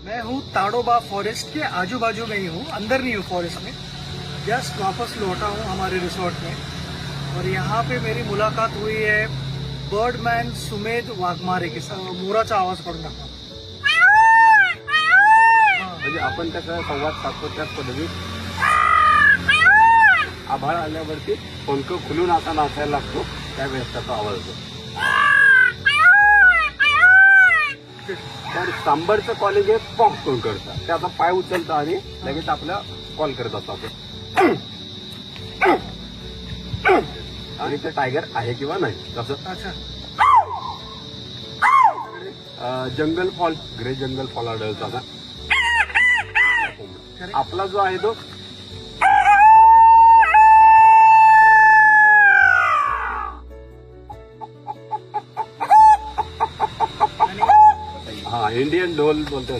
मैं हूँ ताडोबा फॉरेस्ट के आजू बाजू में ही हूँ, अंदर नहीं हूँ फॉरेस्ट में। जस्ट वापस लौटा हूँ हमारे रिसोर्ट में और यहाँ पे मेरी मुलाकात हुई है बर्डमॅन सुमेध वाघमारे के साथ। मोराचा आवाज करून टाकला। म्हणजे आपण त्याचा संवाद साधतो त्याच पद्धतीत आभाळ आल्यावरती पंख खुलून असा नाचायला लागतो, त्यावेळेस त्याचा आवाज होतो. तर सांबरचं कॉलिंग हे पॉक करून करतात, त्याचा पाय उचलतं आणि लगेच आपला कॉल करत असतात आणि ते टायगर आहे किंवा नाही तसं. अच्छा, जंगल फॉल, ग्रे जंगल फॉल आढळतो आता. आपला जो आहे तो हा इंडियन ढोल बोलतो.